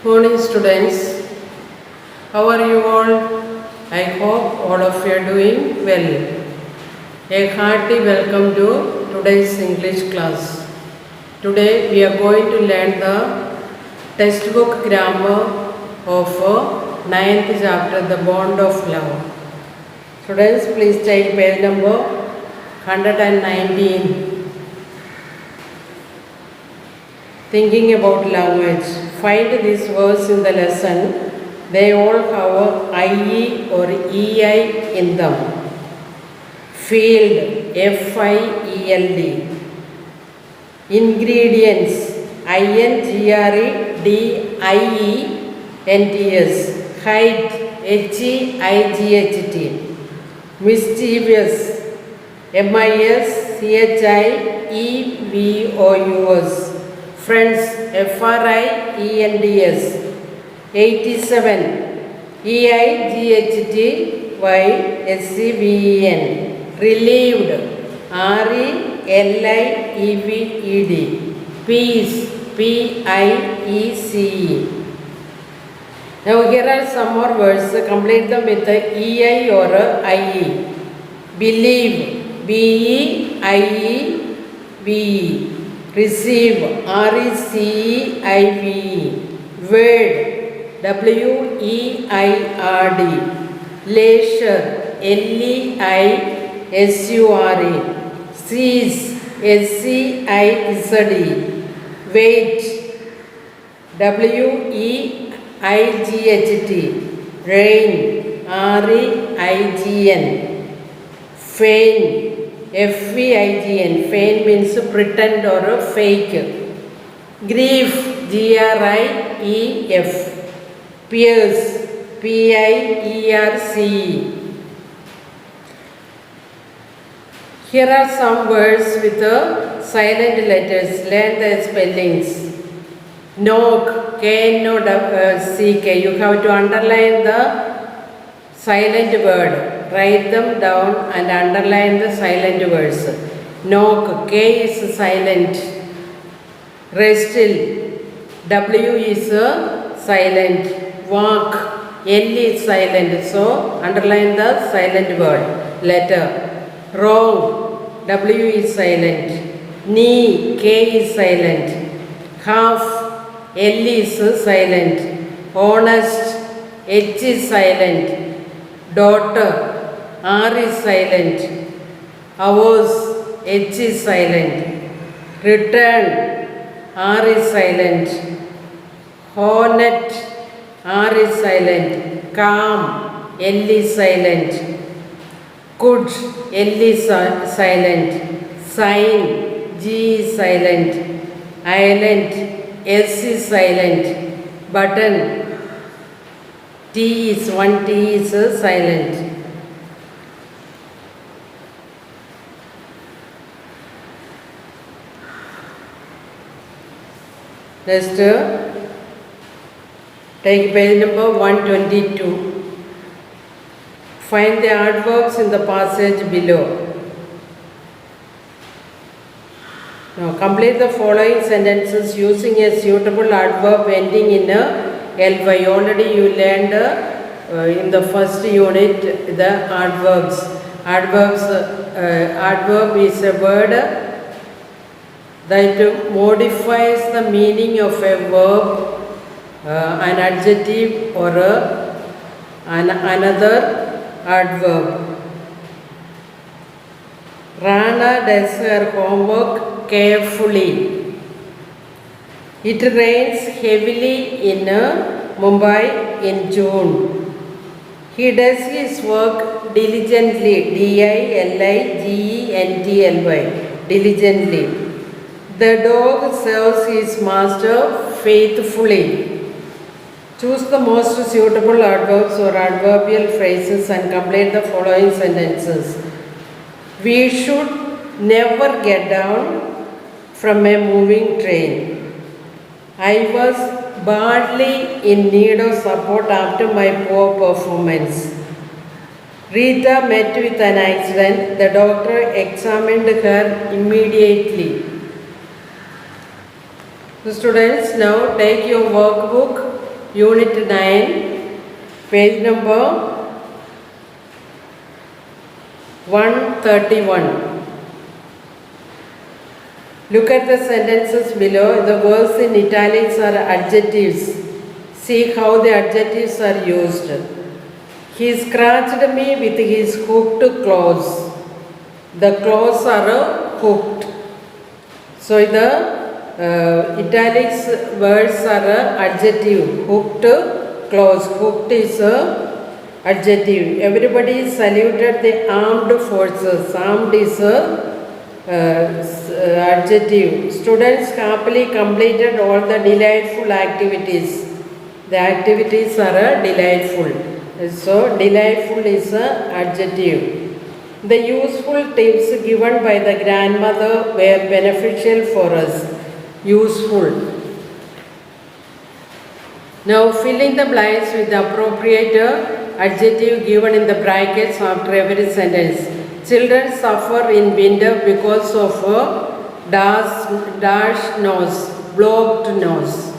Morning students, how are you all? I hope all of you are doing well. A hearty welcome to today's English class. Today we are going to learn the textbook grammar of 9th chapter, The Bond of Love. Students, please take page number 119. Thinking about language. Find this verse in the lesson. They all have IE or EI in them. Field, FIELD. Ingredients, INGREDIENTS. Height, HEIGHT. Mischievous, MISCHIEVOUS. Friends, FRIENDS. 87, EIGHTYSEVEN. Relieved, RELIEVED. Peace, PIECE. Now here are some more words. Complete them with the EI or IE. Believe, BEIEVE. Receive, RECEIVE. Word, WEIRD. Leisure, LEISURE. Cease, SCIZE. Wait, WEIGHT. Rain, REIGN. Feign, FEIGN. Feign means pretend or fake. Grief, GRIEF. Pierce, PIERCE. Here are some words with the silent letters. Learn the spellings. Knock, KNOCK. You have to underline the silent word. Write them down and underline the silent words. Knock, K is silent. Wrestle, W is silent. Walk, L is silent. So underline the silent word. Letter. Wrong, W is silent. Knee, K is silent. Half, L is silent. Honest, H is silent. Daughter, R is silent. Hours, H is silent. Return, R is silent. Hornet, R is silent. Calm, L is silent. Could, L is silent. Sign, G is silent. Island, S is silent. Button, one T is silent. Next, take page number 122. Find the adverbs in the passage below. Now complete the following sentences using a suitable adverb ending in a ly. Already you learned in the first unit the adverbs. Adverb is a word that modifies the meaning of a verb, an adjective or another adverb. Rana does her homework carefully. It rains heavily in Mumbai in June. He does his work diligently. DILIGENTLY. Diligently. The dog serves his master faithfully. Choose the most suitable adverbs or adverbial phrases and complete the following sentences. We should never get down from a moving train. I was badly in need of support after my poor performance. Rita met with an accident. The doctor examined her immediately. So students, now take your workbook Unit 9, page number 131. Look at the sentences below. The words in italics are adjectives. See how the adjectives are used. He scratched me with his hooked claws. The claws are hooked. So the italics words are adjective. Hooked claws. Hooked is adjective. Everybody saluted the armed forces. Armed is adjective. Students happily completed all the delightful activities. The activities are delightful. So delightful is adjective. The useful tips given by the grandmother were beneficial for us. Useful. Now fill in the blanks with the appropriate adjective given in the brackets after every sentence. Children suffer in winter because of dash nose, blocked nose,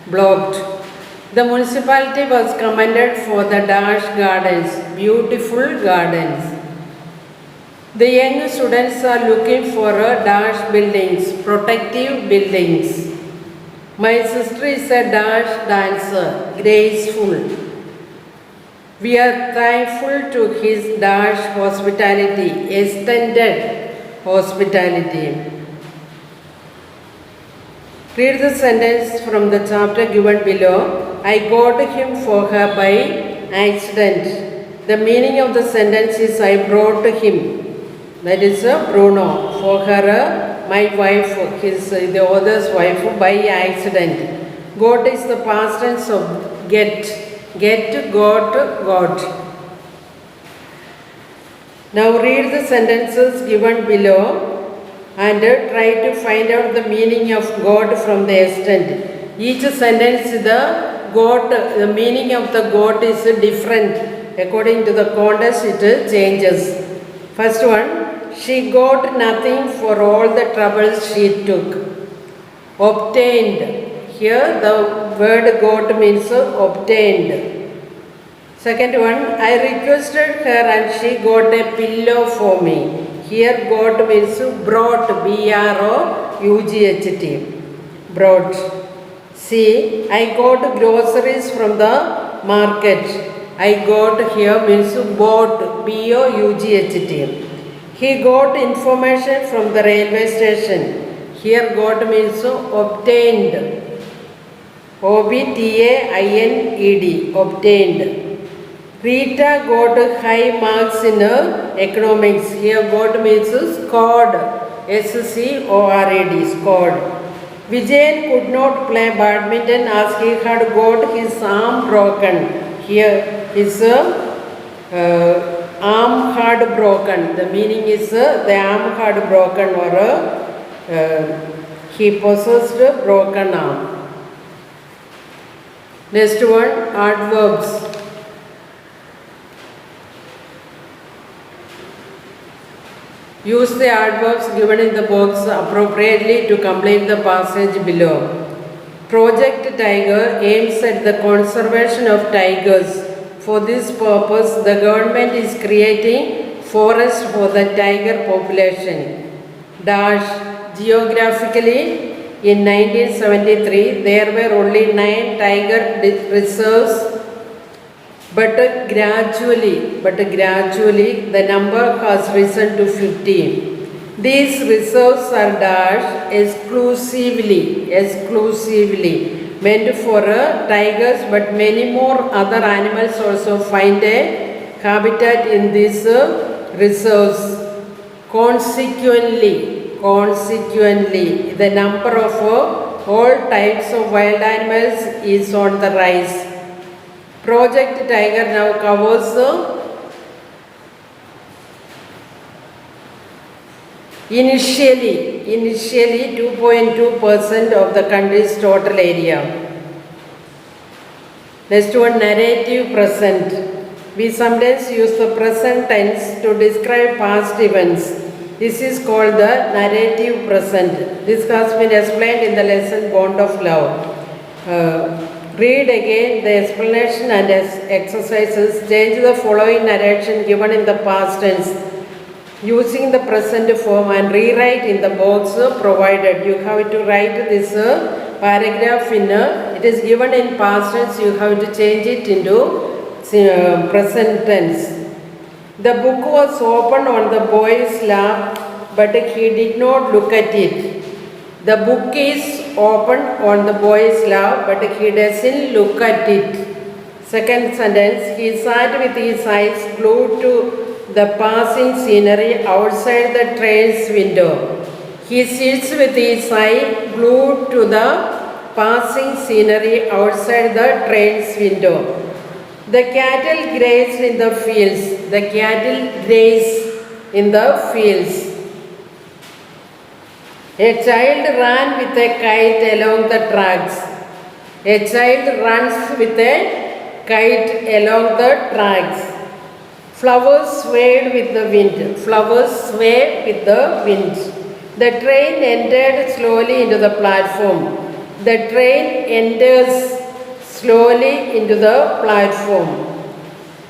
blocked. The municipality was commended for the dash gardens, beautiful gardens. The young students are looking for dash buildings, protective buildings. My sister is a dash dancer, graceful. We are thankful to his dash hospitality, extended hospitality. Read the sentence from the chapter given below. I got him for her by accident. The meaning of the sentence is I brought him. That is Bruno. For her, my wife, the other's wife, by accident. Got is the past tense of get. Get, got, got. Now read the sentences given below and try to find out the meaning of God from the extent. Each sentence, the meaning of the God is different. According to the context, it changes. First one, she got nothing for all the troubles she took. Obtained. Here the word got means obtained. Second one, I requested her and she got a pillow for me. Here got means brought, B-R-O-U-G-H-T, brought. See, I got groceries from the market. I got here means bought, B-O-U-G-H-T. He got information from the railway station. Here got means obtained, O-B-T-A-I-N-E-D, obtained. Rita got high marks in economics. Here got means scored, S-C-O-R-A-D, scored. Vijayan could not play badminton as he had got his arm broken. Here his arm had broken. The meaning is the arm had broken or he possessed broken arm. Next one, adverbs. Use the adverbs given in the box appropriately to complete the passage below. Project Tiger aims at the conservation of tigers. For this purpose, the government is creating forests for the tiger population. Dash. Geographically, in 1973, there were only 9 tiger reserves. But gradually the number has risen to 15. These reserves are dashed exclusively meant for tigers, but many more other animals also find a habitat in these reserves. Consequently, the number of all types of wild animals is on the rise. Project Tiger now covers initially 2.2% of the country's total area. Next one, narrative present. We sometimes use the present tense to describe past events. This is called the narrative present. This has been explained in the lesson Bond of Love. Read again the explanation and exercises. Change the following narration given in the past tense using the present form and rewrite in the box provided. You have to write this paragraph in, it is given in past tense, you have to change it into present tense. The book was open on the boy's lap, but he did not look at it. The book is open on the boy's lap, but he doesn't look at it. Second sentence, he sat with his eyes glued to the passing scenery outside the train's window. He sits with his eye glued to the passing scenery outside the train's window. The cattle graze in the fields. The cattle graze in the fields. A child ran with a kite along the tracks. A child runs with a kite along the tracks. Flowers swayed with the wind. Flowers sway with the wind. The train entered slowly into the platform. The train enters slowly into the platform.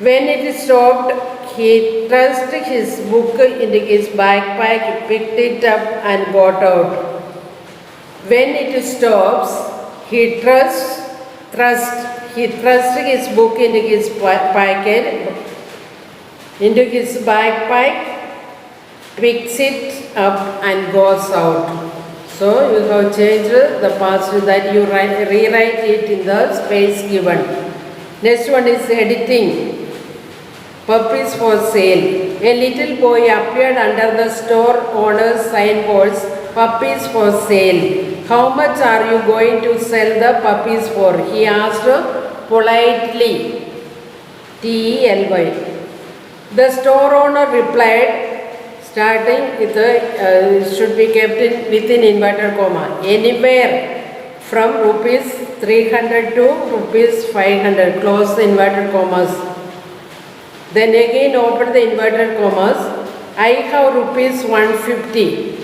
When it stopped, he thrust his book into his backpack, picked it up and got out. When it stops, he thrust his book into his packet, into his backpack, picks it up and goes out. So you have changed the past that you rewrite it in the space given. Next one is editing. Puppies for sale. A little boy appeared under the store owner's signboards, puppies for sale. How much are you going to sell the puppies for? He asked politely. T-E-L-Y. The store owner replied, starting with should be kept within inverted comma. Anywhere from rupees 300 to rupees 500. Close the inverted commas. Then again open the inverted commas. I have rupees 150.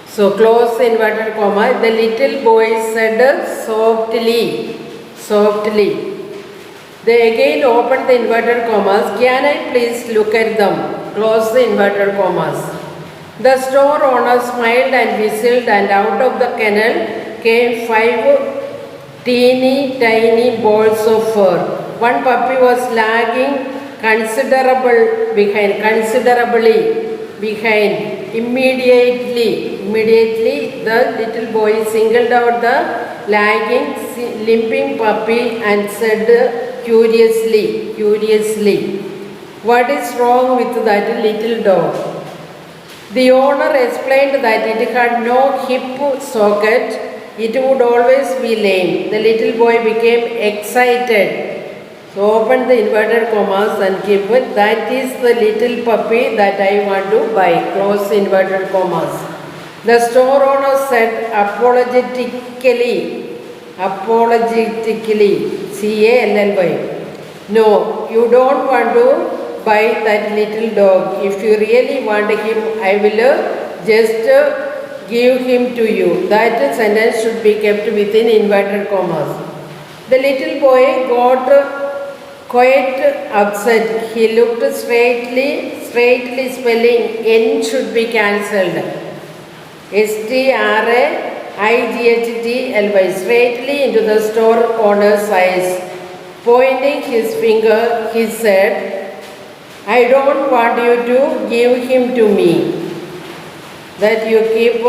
So close the inverted comma. The little boy said softly. They again open the inverted commas. Can I please look at them? Close the inverted commas. The store owner smiled and whistled, and out of the kennel came 5 teeny tiny balls of fur. One puppy was lagging considerably behind. Immediately the little boy singled out the lagging, limping puppy and said curiously, what is wrong with that little dog? The owner explained that it had no hip socket, it would always be lame. The little boy became excited. So open the inverted commas and keep it. That is the little puppy that I want to buy. Close the inverted commas. The store owner said apologetically, C-A-L-L-Y. No, you don't want to buy that little dog. If you really want him, I will just give him to you. That sentence should be kept within inverted commas. The little boy got quite upset. He looked straightly spelling N should be cancelled. S-T-R-A-I-G-H-T-L-Y. Straightly into the store owner's eyes. Pointing his finger, he said, I don't want you to give him to me. That you keep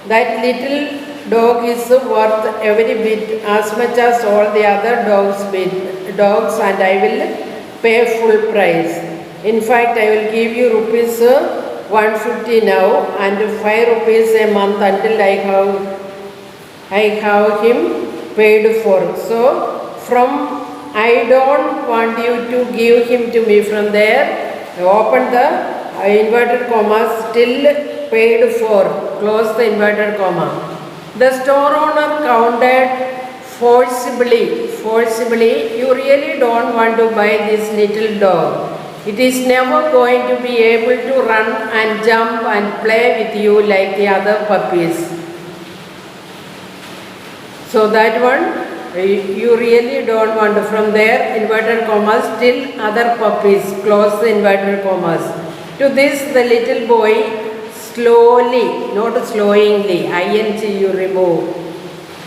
that little dog is worth every bit as much as all the other dogs, and I will pay full price. In fact, I will give you rupees 150 now and 5 rupees a month until I have him paid for. So from I don't want you to give him to me, from there I open the inverted commas till paid for. Close the inverted comma. The store owner counted forcibly, you really don't want to buy this little dog. It is never going to be able to run and jump and play with you like the other puppies. So that one You really don't want to. From there, inverted commas, till other puppies, close the inverted commas. To this, the little boy slowly, not slowingly, ing you remove,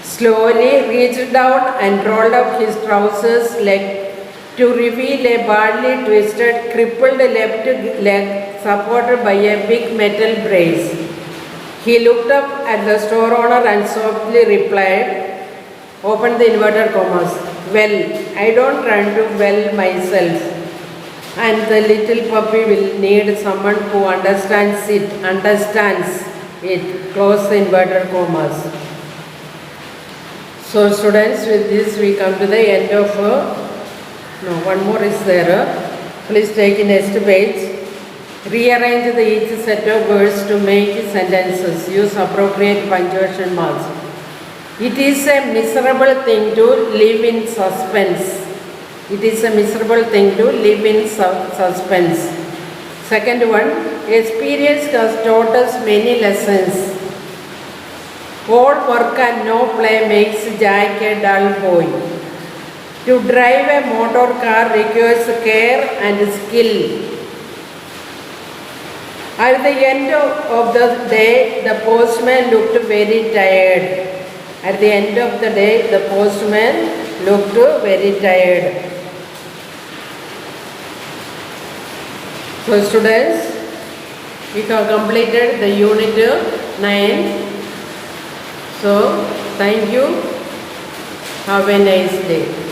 slowly reached down and rolled up his trousers leg to reveal a badly twisted, crippled left leg supported by a big metal brace. He looked up at the store owner and softly replied, open the inverted commas, well, I don't run to well myself. And the little puppy will need someone who understands it, close the inverted commas. So students, with this we come to the end of, one more is there. Please take the next page. Rearrange each set of words to make sentences. Use appropriate punctuation marks. It is a miserable thing to live in suspense. It is a miserable thing to live in suspense. Second one, experience has taught us many lessons. All work and no play makes Jack a dull boy. To drive a motor car requires care and skill. At the end of the day, the postman looked very tired. At the end of the day, the postman looked very tired. So students, we have completed the unit 9. So, thank you. Have a nice day.